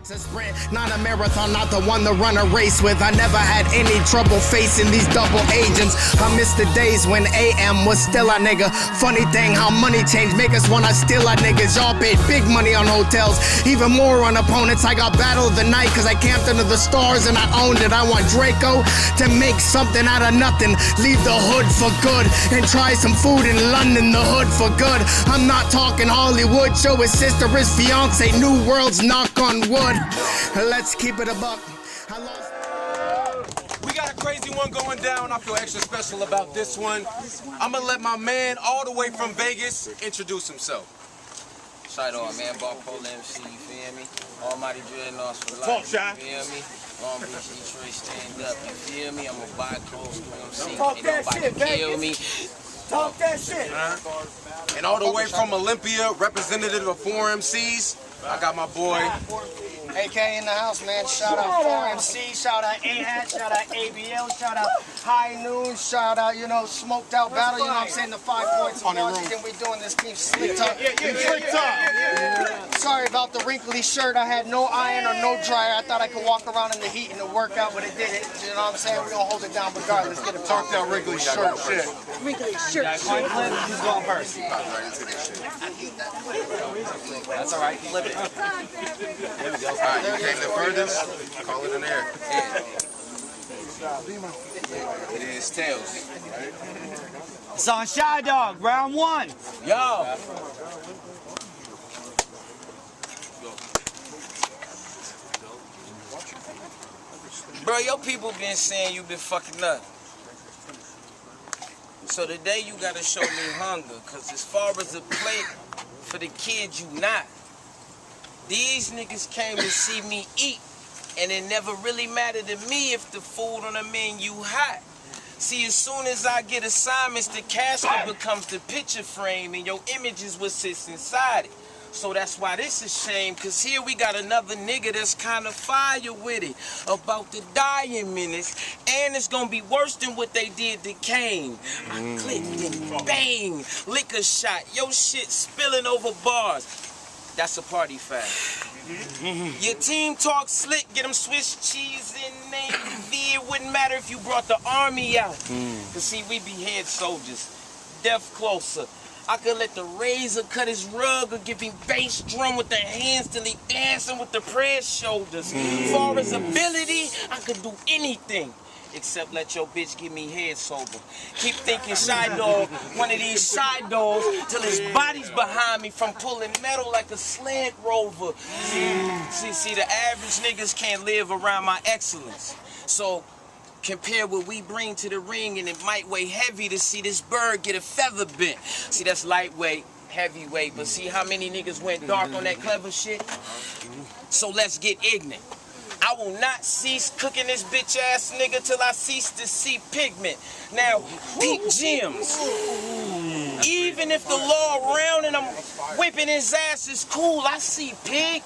It's a sprint, not a marathon, not the one to run a race with. I never had any trouble facing these double agents. I miss the days when AM was still a nigga. Funny thing how money change make us wanna steal our niggas. Y'all paid big money on hotels, even more on opponents. I got battle of the night cause I camped under the stars and I owned it. I want Draco to make something out of nothing, leave the hood for good, and try some food in London, the hood for good. I'm not talking Hollywood, show his sister, his fiance, new worlds, knock on wood. Let's keep it a buck. We got a crazy one going down. I feel extra special about this one. I'm gonna let my man all the way from Vegas introduce himself. Shi Dog, man, By MC, you feel me? Almighty Dreadnoughts for life, Talk, Shy. you feel me? Long Beach, Detroit, stand up, you feel me? I'm a bi-coastal MC, Talk ain't that nobody shit, kill me. Talk that shit. And all the way from Olympia, representative of 4 MCs, I got my boy. AK in the house, man. Shout out 4MC, shout out A-Hat, shout out ABL, shout out High Noon, shout out, you know, Smoked Out Battle, you know what I'm saying, the 5 points of Washington. We doing this team slick talk. Slick talk. Sorry about the wrinkly shirt. I had no iron or no dryer. I thought I could walk around in the heat and the workout, but it didn't. You know what I'm saying? We're gonna hold it down regardless. Get it. Talk that wrinkly shirt shit. Wrinkly shirt. Who's going first? That's alright, flip it. There we go. Alright, you came the furthest, call it an air. It is tails. It's on Shi Dog, round 1. Yo! Bro, your people been saying you been fucking up. So today you gotta show me hunger, cause as far as a plate for the kids, you not. These niggas came to see me eat, and it never really mattered to me if the food on the menu hot. See, as soon as I get assignments, the casket becomes the picture frame, and your image is what sits inside it. So that's why this is shame, cause here we got another nigga that's kinda fire with it, about to die in minutes, and it's gonna be worse than what they did to Kane. I clicked and bang, liquor shot, your shit spilling over bars. That's a party fact. Your team talk slick, get them Swiss cheese in Navy. It wouldn't matter if you brought the army out. Cause see, we be head soldiers, death closer. I could let the razor cut his rug or give him bass drum with the hands till he dancing with the press shoulders. Far as ability, I could do anything except let your bitch give me head sober. Keep thinking Shi Dog, one of these side dogs, till his body's behind me from pulling metal like a sled rover. See, the average niggas can't live around my excellence. So compare what we bring to the ring, and it might weigh heavy to see this bird get a feather bent. See, that's lightweight, heavyweight, but see how many niggas went dark on that clever shit? So let's get ignorant. I will not cease cooking this bitch ass nigga till I cease to see pigment. Now, peep gems. Even if the law around and I'm whipping his ass is cool, I see pig.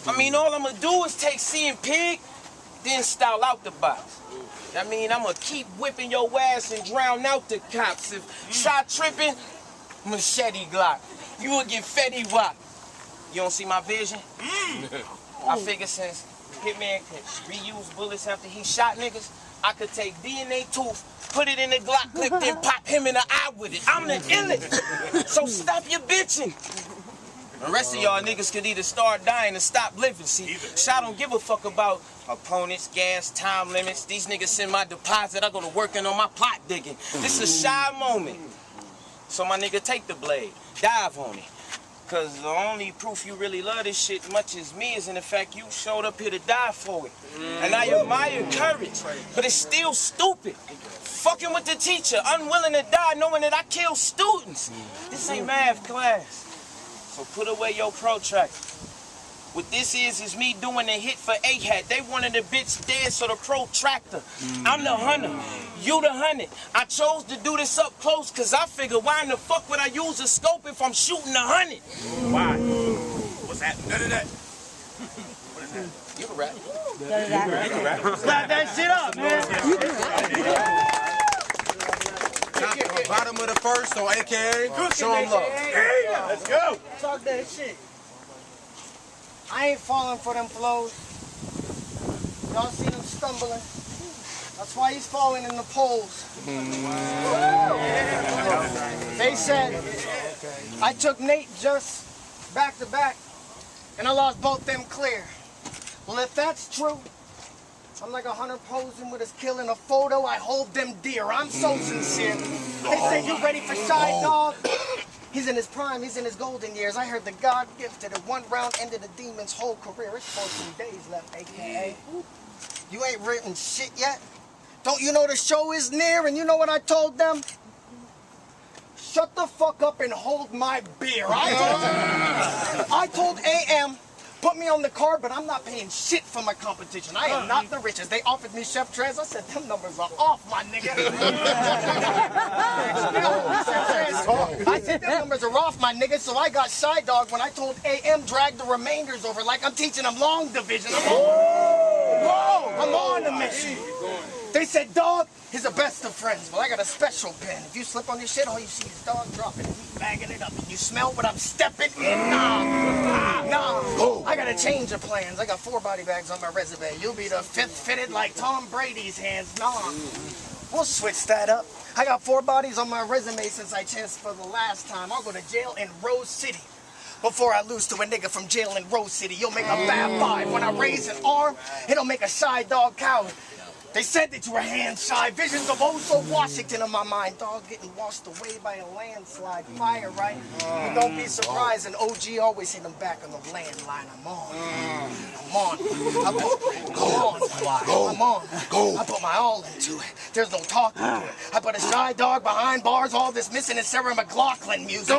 I mean, all I'm gonna do is take seeing pig, then style out the box. I mean, I'm gonna keep whipping your ass and drown out the cops. If shot tripping, machete Glock. You will get Fetty Wap. You don't see my vision? I figure since Hitman could reuse bullets after he shot niggas, I could take DNA tooth, put it in the Glock clip, then pop him in the eye with it. I'm the illest. So stop your bitching. The rest of y'all niggas could either start dying or stop living. See, Shi don't give a fuck about opponents, gas, time limits. These niggas send my deposit, I go to working on my plot digging. This is a Shi moment. So my nigga, take the blade, dive on it. Cause the only proof you really love this shit much as me is in the fact you showed up here to die for it. And I admire courage, but it's still stupid. Fucking with the teacher, unwilling to die knowing that I kill students. This ain't math class. So put away your protractor. What this is me doing a hit for A-Hat. They wanted the bitch dead, so the protractor. I'm the hunter, you the hunted. I chose to do this up close, cause I figured why in the fuck would I use a scope if I'm shooting 100? Why? What's that? None of that. What is that? You can rap. You can rap. Slap that shit up, man. You can rap. Bottom of the first, so AKA, show him love. Let's go. Talk that shit. I ain't falling for them flows. Y'all seen him stumbling. That's why he's falling in the polls. They said I took Nate just back to back, and I lost both them clear. Well, if that's true, I'm like a hunter posing with his kill in a photo. I hold them dear. I'm so sincere. They say you ready for Shi Dog? He's in his prime. He's in his golden years. I heard the God gifted at 1 round ended the demon's whole career. It's 14 days left, AKA. You ain't written shit yet? Don't you know the show is near? And you know what I told them? Shut the fuck up and hold my beer. I told AM, put me on the card, but I'm not paying shit for my competition. I am not the richest. They offered me Chef Trez. I said, them numbers are off, my nigga. I said, them numbers are off, my nigga. So I got Shi Dog when I told AM, drag the remainders over like I'm teaching them long division. I'm on a mission. They said, dog, he's the best of friends. Well, I got a special pen. If you slip on your shit, all you see is dog dropping and me bagging it up. And you smell what I'm stepping in? Nah. I gotta change the plans. I got 4 body bags on my resume. You'll be the 5th fitted like Tom Brady's hands. Nah. We'll switch that up. I got 4 bodies on my resume since I chanced for the last time. I'll go to jail in Rose City before I lose to a nigga from jail in Rose City. You'll make a bad 5. When I raise an arm, it'll make a Shi Dog coward. They said that you were hand shy. Visions of Oso Washington in my mind. Dog getting washed away by a landslide. Fire, right? But don't be surprised. An OG always hit him back on the landline. I'm on. I put my all into it. There's no talking to it. I put a Shi Dog behind bars. All this missing is Sarah McLachlan music.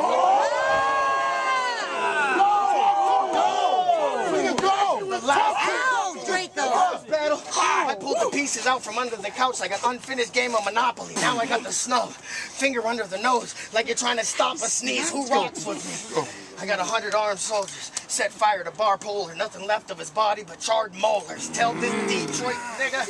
Battle. I pulled the pieces out from under the couch like an unfinished game of Monopoly. Now I got the snub. Finger under the nose like you're trying to stop a sneeze. Who rocks with me? I got 100 armed soldiers. Set fire to bar pole and nothing left of his body but charred molars. Tell this Detroit nigga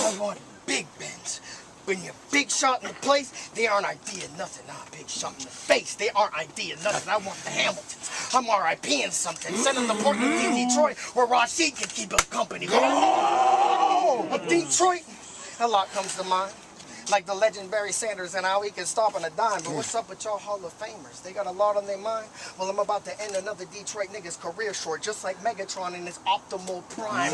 I want big bends. When you're big shot in the place, they aren't idea nothing. Nah, big shot in the face, they aren't idea nothing. I want the Hamiltons. I'm RIPing something. Send them to Portland, Detroit, where Rashid can keep him company. Of Detroit, a lot comes to mind. Like the legend Barry Sanders and how he can stop on a dime. But what's up with y'all Hall of Famers? They got a lot on their mind? Well, I'm about to end another Detroit nigga's career short, just like Megatron in his optimal prime.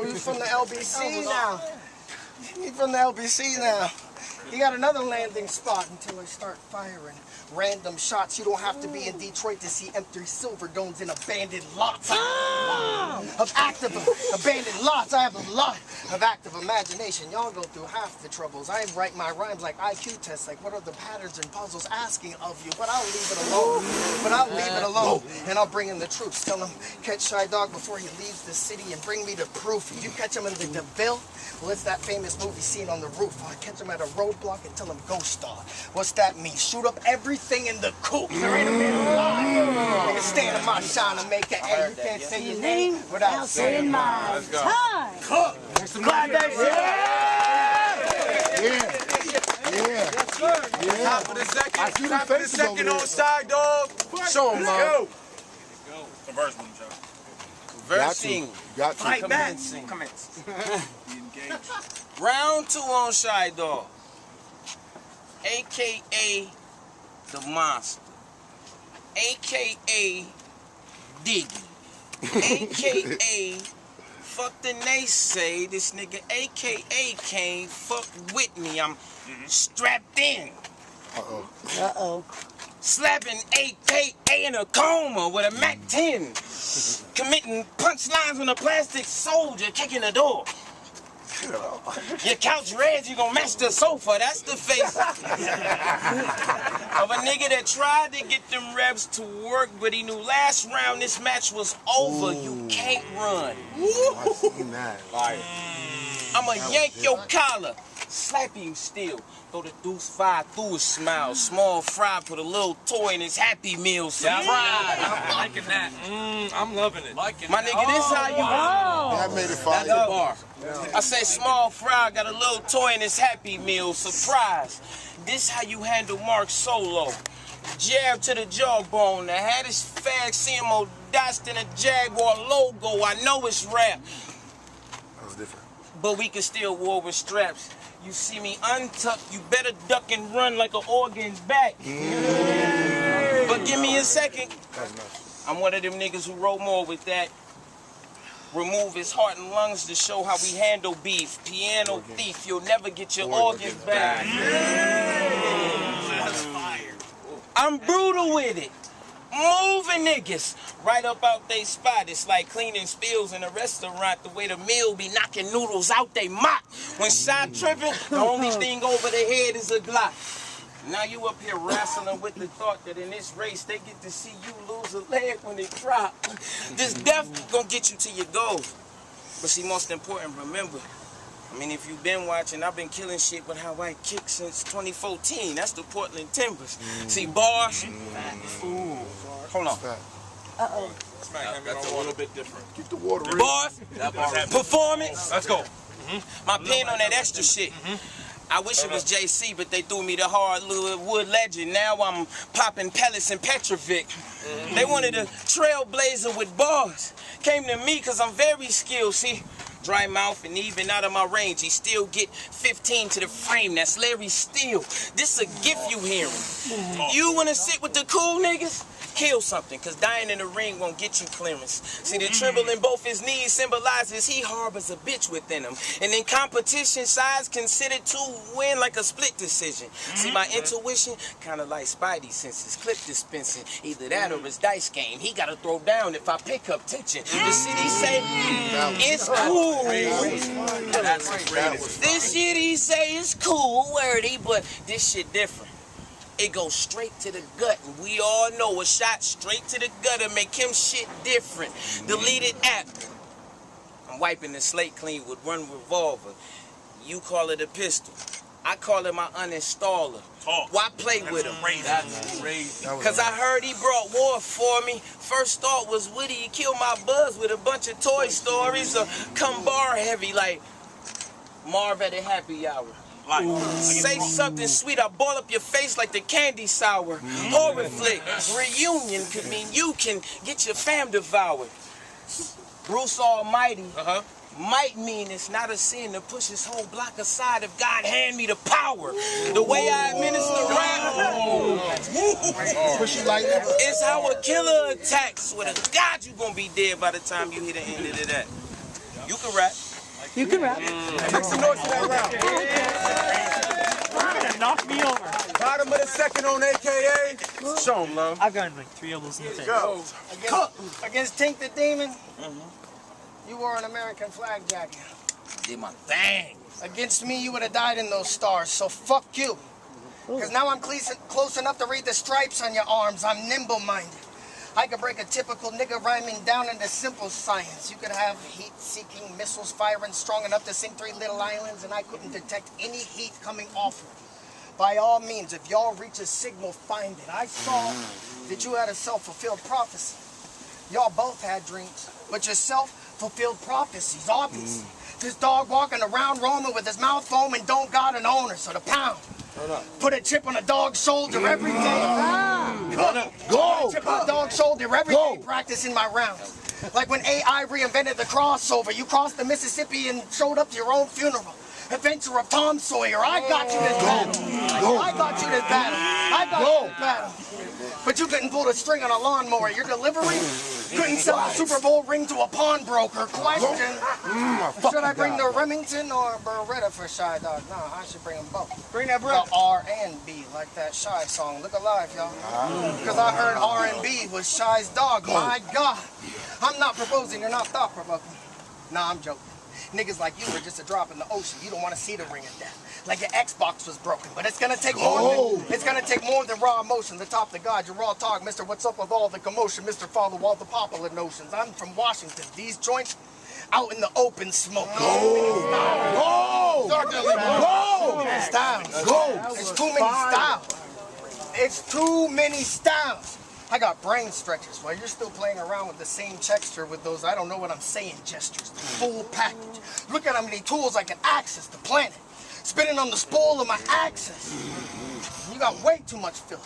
He's from the LBC now. He's from the LBC now. He got another landing spot until I start firing random shots. You don't have to be in Detroit to see empty silver domes in abandoned lots. Of active abandoned lots. I have a lot of active imagination. Y'all go through half the troubles. I write my rhymes like IQ tests, like what are the patterns and puzzles asking of you? But I'll leave it alone. And I'll bring in the troops. Tell him catch Shi Dog before he leaves the city and bring me the proof. If you catch him in the DeVille, well, it's that famous movie scene on the roof. I catch him at a roadblock and tell him go star. What's that mean? Shoot up everything in the coop. There ain't a man alive. Nigga stand in my shine and make it. Hey, you can't say your name without saying mine. Let's go. Cook. Glad they Top of the second on Shi Dog. Show him, man. Converse with him, Joe. Versing. Got to. Commence. Round 2 on Shi Dog. AKA the monster. AKA Diggy. AKA fuck the naysay. This nigga AKA can't fuck with me. I'm strapped in. Slapping AKA in a coma with a Mac 10. Committing punchlines on a plastic soldier kicking the door. Your couch red, you gon' match the sofa. That's the face of a nigga that tried to get them reps to work, but he knew last round this match was over. You can't run. I'ma yank your collar, slap you still. Throw the deuce 5 through his smile. Small fry put a little toy in his Happy Meal. Surprise. I'm liking that. I'm loving it. My nigga, this how you. That made it fire. That's a bar. I said small fry got a little toy in his Happy Meal. Surprise. This how you handle Mark Solo. Jab to the jawbone. The haddest fag CMO dots than a Jaguar logo. I know it's rap. That was different. But we can still war with straps. You see me untucked, you better duck and run like an organ's back. But give me a second. I'm one of them niggas who wrote more with that. Remove his heart and lungs to show how we handle beef. Piano thief, you'll never get your organs back. That's fire. I'm brutal with it. Moving niggas right up out they spot. It's like cleaning spills in a restaurant. The way the meal be knocking noodles out they mop. When shot tripping, the only thing over the head is a Glock. Now you up here wrestling with the thought that in this race they get to see you lose a leg when it drop. This death gonna get you to your goals. But see, most important, remember, I mean, if you've been watching, I've been killing shit with how I kick since 2014. That's the Portland Timbers. See, bars. Ooh. Hold on. Uh-oh. That's a little bit different. Keep the water in. Bars. Performance. Let's go. My pen on that extra shit. I wish it was JC, but they threw me the hardwood legend. Now I'm popping pellets in Petrovic. They wanted a trailblazer with bars. Came to me because I'm very skilled. See, dry mouth and even out of my range, he still get 15 to the frame. That's Larry Steele. This a gift you hearing. You want to sit with the cool niggas? Kill something, because dying in the ring won't get you clearance. See, the tremble in both his knees symbolizes he harbors a bitch within him. And in competition, sides considered to win like a split decision. See, my intuition, kind of like Spidey senses, clip dispensing. Either that or his dice game. He got to throw down if I pick up tension. The shit he say, it's cool. This shit he say is cool, wordy, but this shit different. It goes straight to the gut, and we all know a shot straight to the gut will make him shit different. Deleted app. I'm wiping the slate clean with one revolver. You call it a pistol. I call it my uninstaller. Why play with him? That's crazy. Cause I heard he brought war for me. First thought was, would he kill my buzz with a bunch of Toy Stories or come bar heavy like Marv at a happy hour? Say something sweet, I ball up your face like the candy sour. Horror flick, reunion could mean you can get your fam devoured. Bruce Almighty might mean it's not a sin to push his whole block aside if God hand me the power. The way I administer rap, it's how a killer attacks. Swear to God you gonna be dead by the time you hit the end of that. You can rap. You can rap. Make some noise for that round. You're gonna knock me over. Bottom of the second on AKA. Show him, love. I've gotten like 3 elbows in the face. Go. Against Tink the Demon, you wore an American flag jacket. Did my thing. Against me, you would have died in those stars, so fuck you. Because now I'm close enough to read the stripes on your arms. I'm nimble-minded. I could break a typical nigga rhyming down into simple science. You could have heat-seeking missiles firing strong enough to sink 3 little islands, and I couldn't detect any heat coming off of it. By all means, if y'all reach a signal, find it. I saw that you had a self-fulfilled prophecy. Y'all both had dreams, but your self-fulfilled prophecies, obviously. This dog walking around roaming with his mouth foaming don't got an owner, so the pound. Put a chip on a dog's shoulder every day. Go! Chip on a dog's shoulder every day practicing my rounds. Like when AI reinvented the crossover, you crossed the Mississippi and showed up to your own funeral. Adventure of Tom Sawyer, I got you this battle. I got you this battle. I got you this battle. But you couldn't pull the string on a lawnmower. Your delivery couldn't sell a Super Bowl ring to a pawnbroker. Question, should I bring the Remington or Beretta for Shi Dog? No, I should bring them both. Bring that Beretta. The R and B, like that Shi song. Look alive, y'all. Because I heard R&B was Shi's dog. My God. I'm not proposing, you're not thought-provoking. Nah, I'm joking. Niggas like you are just a drop in the ocean. You don't want to see the ring of death. Like your Xbox was broken, but it's gonna take more than raw emotion to top the God. Your raw talk, Mr. What's up with all the commotion, Mr. Follow all the popular notions. I'm from Washington. These joints out in the open smoke. Go! Styles. Go! It's too many styles. It's too many styles. I got brain stretches while you're still playing around with the same texture with those I don't know what I'm saying gestures. The full package. Look at how many tools I can access the planet. Spinning on the spool of my axis. You got way too much filler.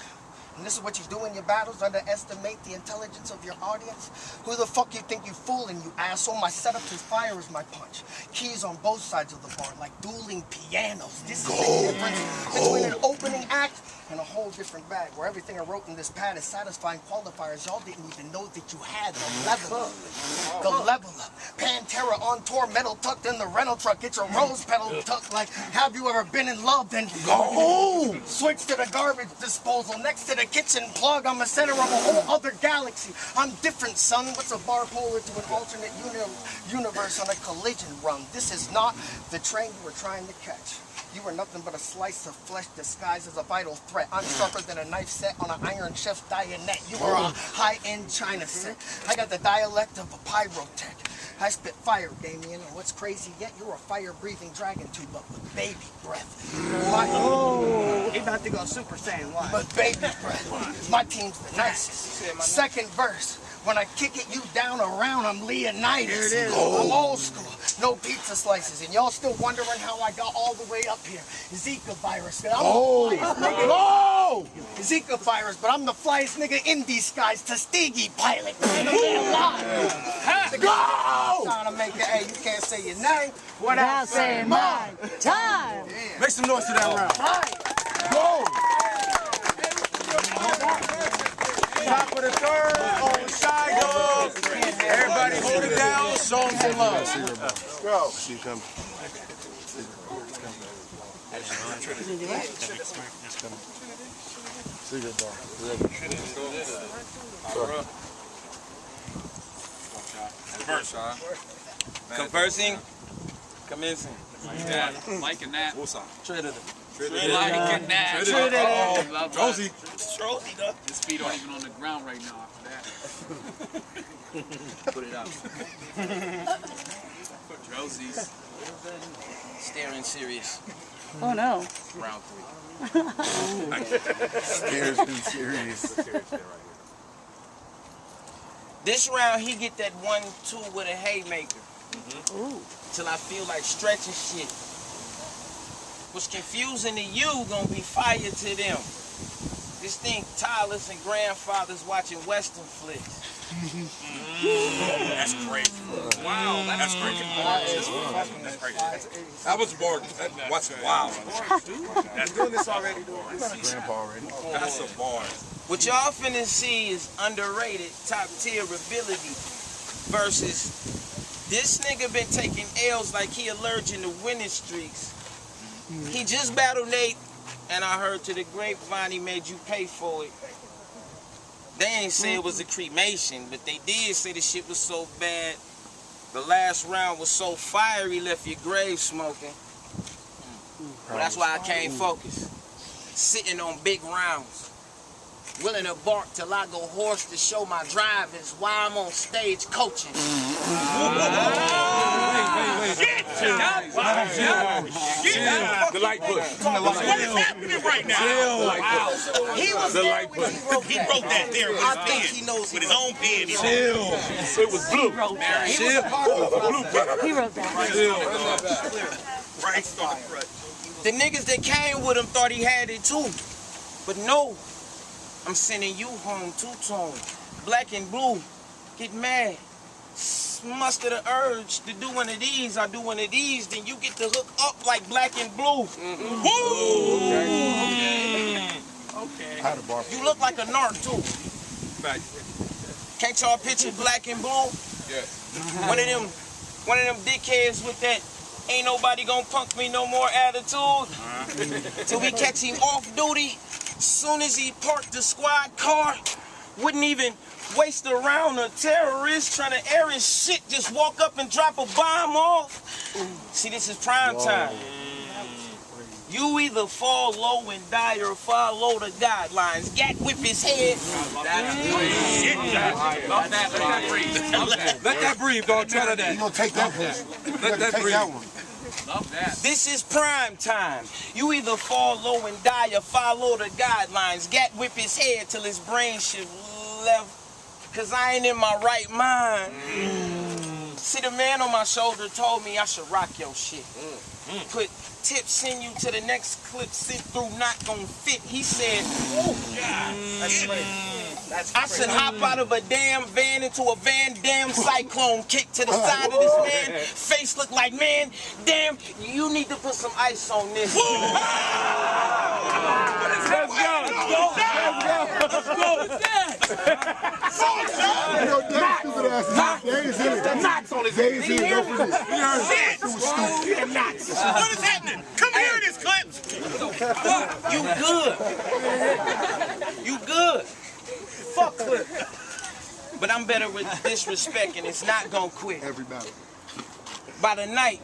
And this is what you do in your battles, underestimate the intelligence of your audience? Who the fuck you think you fooling, you asshole? My setup is fire is my punch. Keys on both sides of the bar, like dueling pianos. This is the difference between an opening act and a whole different bag, where everything I wrote in this pad is satisfying qualifiers. Y'all didn't even know that you had the level up. The level up. Pantera on tour, metal tucked in the rental truck. Get your rose petal tucked like, have you ever been in love? Then go! Switch to the garbage disposal next to the kitchen plug. I'm the center of a whole other galaxy. I'm different, son. What's a bar polar to an alternate universe on a collision run? This is not the train you were trying to catch. You were nothing but a slice of flesh disguised as a vital threat. I'm sharper than a knife set on an Iron Chef's bayonet. You were a high-end China set. I got the dialect of a pyrotech. I spit fire, Damien, and what's crazy yet, you're a fire-breathing dragon tube up with baby breath. He about to go Super Saiyan 1. But baby breath, my team's the nicest. Second verse, when I kick it you down around, I'm Leonidas. There it is. I'm old school, no pizza slices, and y'all still wondering how I got all the way up here. Zika virus, I'm the flyest nigga. No! Zika virus, but I'm the flyest nigga in these skies. Tuskegee pilot, Go! Trying to make it, hey, you can't say your name Without saying mine. Time. Yeah. Make some noise to that round. Go! Top of the third on Shi Dog. Everybody hold it down, show them some love. Go. See you coming. Secret bar. Conversing, commencing. Liking that. Trinity. Liking that. Oh, Josie. His feet aren't even on the ground right now after that. Put it out. Josie's. Staring serious. Oh no. Round 3. Scares me serious. This round, he get that 1-2 with a haymaker. Till I feel like stretching shit. What's confusing to you gonna be fire to them. This thing, Tyler's and grandfathers watching Western flicks. That's crazy. Wow, that's crazy. That's crazy. That was bar. What's wow? That's doing this already. Grandpa already. That's a bar. What y'all finna see is underrated, top tier ability versus this nigga been taking L's like he allergic to winning streaks. He just battled Nate, and I heard to the grapevine he made you pay for it. They ain't say it was a cremation, but they did say the shit was so bad. The last round was so fiery, left your grave smoking. Well, that's why I came focused. Sitting on big rounds. Willing to bark till I go hoarse to show my drive is why I'm on stage coaching. The light push. What is happening right now? Wow. He was there when he wrote that there with his pen. He knows with his own pen. Chill. It was blue. He wrote that. Right on the front. The niggas that came with him thought he had it too. But no, I'm sending you home two-tone. Black and blue, get mad. Muster the urge to do one of these, I do one of these, then you get to hook up like black and blue. Woo! Okay. You look like a narc too. Can't y'all picture black and blue? Yes. One of them dickheads with that ain't nobody gonna punk me no more attitude. Till we catch him off duty. Soon as he parked the squad car, wouldn't even waste a round. A terrorist trying to air his shit, just walk up and drop a bomb off. See, this is prime time. You either fall low and die or follow the guidelines. Gat whip his head. Let that breathe, dog. Try that. You gonna take that one. Let that breathe. Love that. This is prime time. You either fall low and die or follow the guidelines. Gat whip his head till his brain should left. Cause I ain't in my right mind. See, the man on my shoulder told me I should rock your shit. Put tips, send you to the next clip, sit through, not gon' fit. He said, oh, that's crazy. I should hop out of a damn van into a Van Dam cyclone, kick to the side of this man. Face look like, man, damn, you need to put some ice on this. Let's go. What is happening? Come here, this clip. You good. You good. Fuck clip. But I'm better with disrespect, and it's not gonna quit. Everybody. By the night,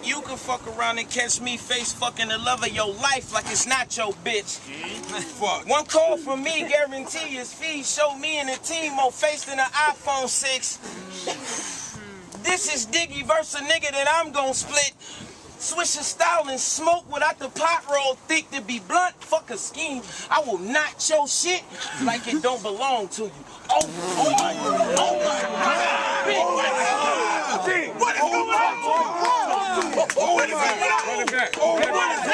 you can fuck around and catch me face fucking the love of your life like it's not your bitch. Fuck. One call from me guarantee his fee. Show me and the team more face than an iPhone 6. This is Diggy versus a nigga that I'm gon' split. Switch your style and smoke without the pot roll thick to be blunt. Fuck a scheme. I will knock your shit like it don't belong to you. Oh my God. What is going on? What is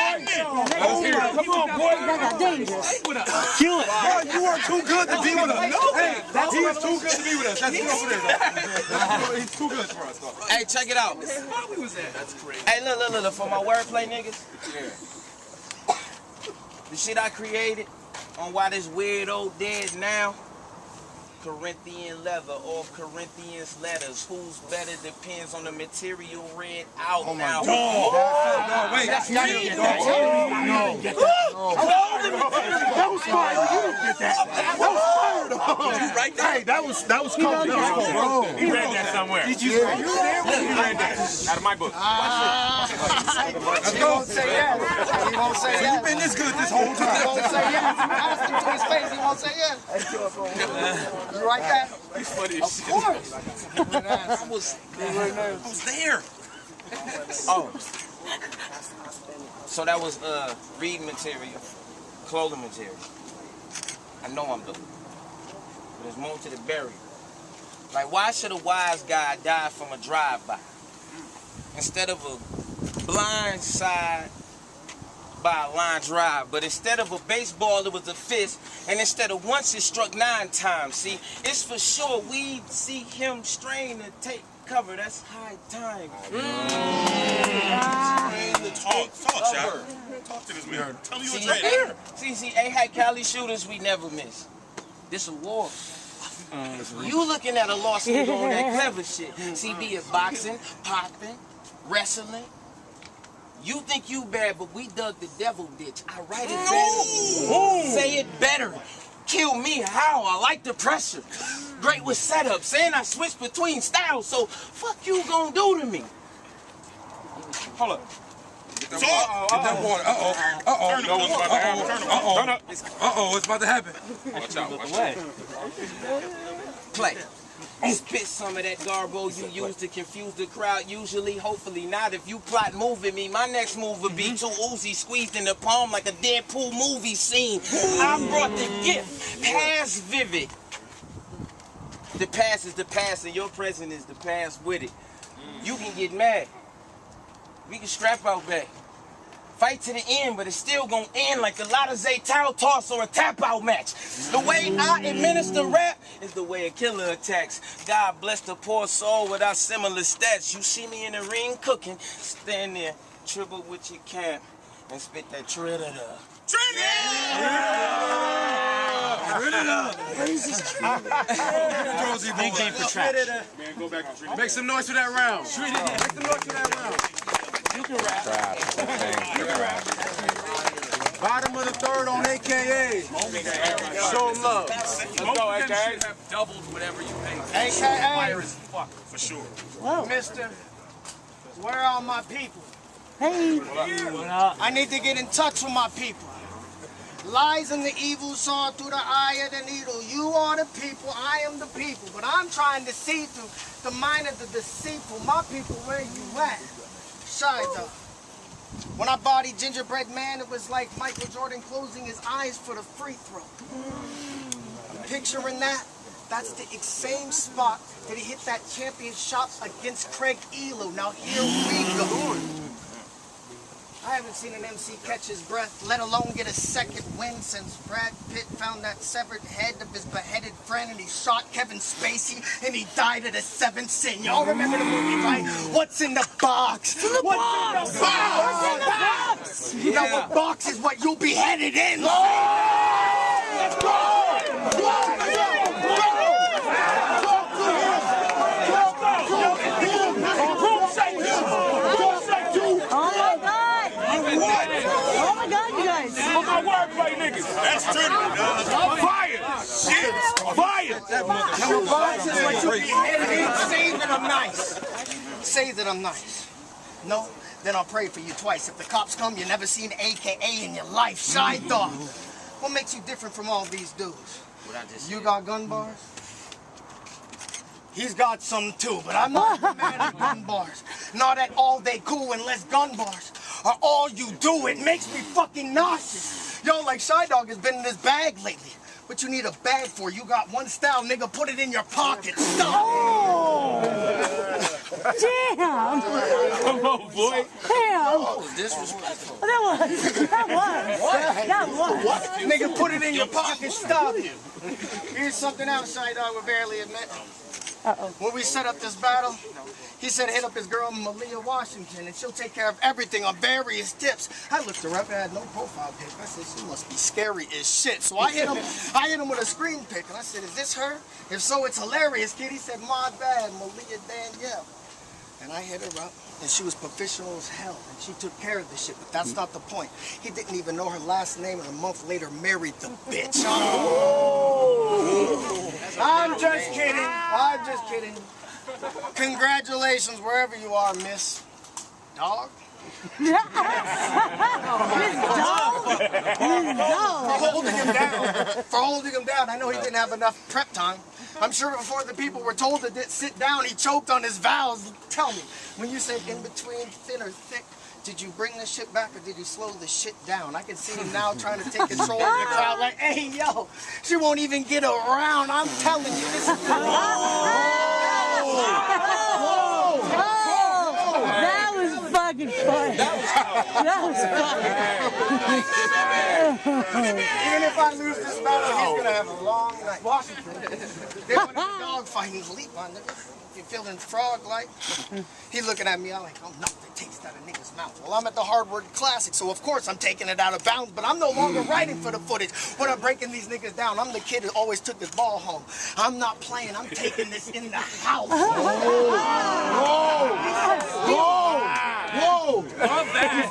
happening? Come on, boy. That got dangerous. Kill it. You are too good to be with us. Hey, he is too good to be with us. That's over there, though. He's too good for us, though. Hey, check it out. That's crazy. Hey, look, for my wordplay niggas. The shit I created on why this weirdo dead now. Corinthian leather or Corinthians letters. Who's better depends on the material read out now. No, wait. That was fire. You didn't get that. That was fire, though. Did you write that? Hey, that was cold. He read that somewhere. Did you? Yeah. He read that out of my book. He won't say yes. He won't say yes. You've been this good this whole time. He won't say yes. Ask him to his face. He won't say yes. You write that? He's funny as shit. Of course. I was there. Oh. So that was reading material, clothing material. I know I'm dope. But there's more to the burial. Like, why should a wise guy die from a drive-by? Instead of a blind side by a line drive, but instead of a baseball, it was a fist, and instead of once, it struck 9 times. See, it's for sure we see him strain to take cover. That's high time. Talk, y'all. Talk to this man. Tell me what's right there. See, hey, Cali shooters, we never miss. This a war. You looking at a lost nigga on that clever shit. See, be it boxing, popping, wrestling. You think you bad, but we dug the devil ditch. I write it better. Say it better. Kill me how? I like the pressure. Great with setups, and I switch between styles, so fuck you gonna do to me? Hold up. Get that water. It's about to happen. Watch out. Play. Spit some of that garbo you use to confuse the crowd. Usually, hopefully not. If you plot moving me, my next move would be 2 Uzi squeezed in the palm like a Deadpool movie scene. I brought the gift, past vivid. The past is the past, and your present is the past with it. You can get mad. We can strap out back. Fight to the end, but it's still gonna end like the Latize towel toss or a tap-out match. The way I administer rap is the way a killer attacks. God bless the poor soul without similar stats. You see me in the ring cooking, stand there, triple with your camp, and spit that Trinidad. Nickname for trash. Man, go back to Trinidad. Make some noise for that round. Make some noise for that round. You can rap. Bottom of the third on AKA. Show them love. Let's go, AKA. Should have doubled whatever you pay. AKA. For sure. Whoa. Mister, where are my people? Hey. I need to get in touch with my people. Lies and the evil saw through the eye of the needle. You are the people, I am the people. But I'm trying to see through the mind of the deceitful. My people, where you at? Shi Dog. When I bodied Gingerbread Man, it was like Michael Jordan closing his eyes for the free throw. I'm picturing that. That's the same spot that he hit that champion shot against Craig Elo. Now here we go. I haven't seen an MC catch his breath, let alone get a second win since Brad Pitt found that severed head of his beheaded friend and he shot Kevin Spacey and he died at a seventh sin. Y'all remember the movie, right? What's in the box? What's in the box? What's in the box? Now a box is what you'll be headed in. Let's go! That's true. Fire! Shit! Fire! Say that I'm nice. Say that I'm nice. No, then I'll pray for you twice. If the cops come, you never seen AKA in your life. Shi Dog. What makes you different from all these dudes? You got gun bars? He's got some too, but I'm not mad at gun bars. Not at all they cool unless gun bars are all you do. It makes me fucking nauseous. Yo, like Shi Dog has been in this bag lately. What you need a bag for? You got one style, nigga. Put it in your pocket. Stop. Oh! Damn! Come on, boy. Damn! Disrespectful. That was. What? Nigga, put it in your pocket. Stop. Here's something else Shi Dog would barely admit. When we set up this battle, he said hit up his girl Malia Washington and she'll take care of everything on various tips. I looked her up and had no profile pic. I said she must be scary as shit. So I hit him with a screen pic and I said, is this her? If so, it's hilarious, kid. He said, my bad, Malia Danielle. And I hit her up and she was professional as hell and she took care of the shit, but that's not the point. He didn't even know her last name and a month later married the bitch. Oh. I'm just kidding. I'm just kidding. Congratulations, wherever you are, Miss Dog. Miss Dog? For holding him down. For holding him down. I know he didn't have enough prep time. I'm sure before the people were told to sit down, he choked on his vows. Tell me, when you said in between thin or thick, did you bring the shit back or did you slow the shit down? I can see him now trying to take control of the crowd like, hey, yo, she won't even get around. I'm telling you, this is... That was fucking funny. That was funny. Even if I lose this battle, he's going to have a long night. Washington, they wanted a dog fighting leap on it. You feeling frog-like? He looking at me, I'm like, I'll knock the taste out of niggas' mouth. Well, I'm at the Hardwood Classic, so of course I'm taking it out of bounds, but I'm no longer writing for the footage when I'm breaking these niggas down. I'm the kid who always took his ball home. I'm not playing, I'm taking this in the house. Whoa! Whoa! Whoa! Love that.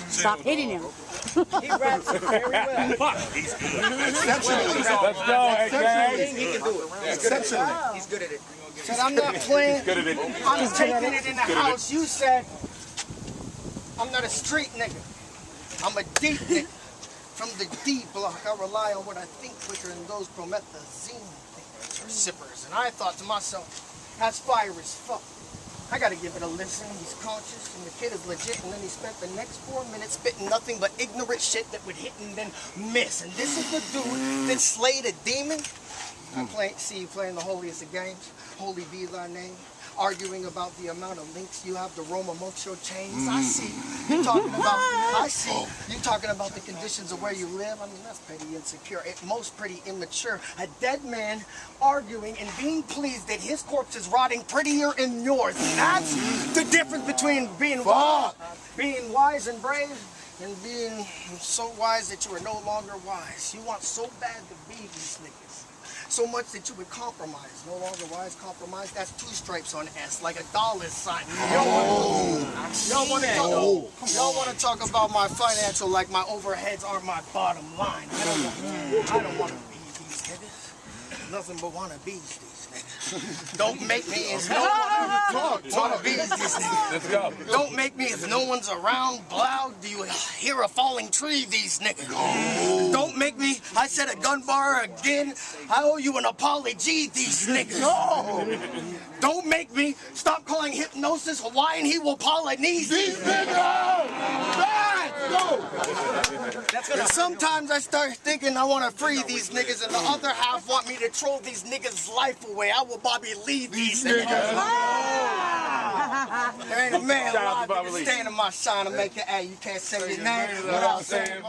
Stop hitting him. He raps it very well. Fuck. He's good. Exceptionally. Let's go, Exceptionally. He can do it. Exceptionally. He's good at it. Said, I'm not playing. I'm taking it in the house. You said, I'm not a street nigga. I'm a deep nigga. From the D block, I rely on what I think quicker than those promethazine thinkers or sippers. And I thought to myself, that's fire as fuck. I gotta give it a listen. He's conscious and the kid is legit. And then he spent the next 4 minutes spitting nothing but ignorant shit that would hit and then miss. And this is the dude that slayed a demon. I see you playing the holiest of games. Holy be thy name. Arguing about the amount of links you have to roam amongst your chains. I see you talking about. I see you talking about the conditions of where you live. I mean, that's pretty insecure. At most, pretty immature. A dead man arguing and being pleased that his corpse is rotting prettier in yours. And that's the difference between being wise and brave and being so wise that you are no longer wise. You want so bad to be these niggas. So much that you would compromise. No longer wise, compromise. That's 2 stripes on S, like a dollar sign. Y'all want to talk about my financial like my overheads are my bottom line. I don't want to be these niggas. Nothing but want to be these niggas. Don't make me if no one want to be these niggas. Let's go. Don't make me if no one's around. Blow. Do you hear a falling tree? These niggas. Don't make me. I said a gun bar again. I owe you an apology. These niggas. Don't make me stop calling hypnosis Hawaiian. He will Polynesian. These niggas. And sometimes I start thinking I want to free these niggas, and the other half want me to troll these niggas' life away. I will Bobby leave these niggas. There ain't a man alive that can stand in my shine and make it, hey, you can't say your name without saying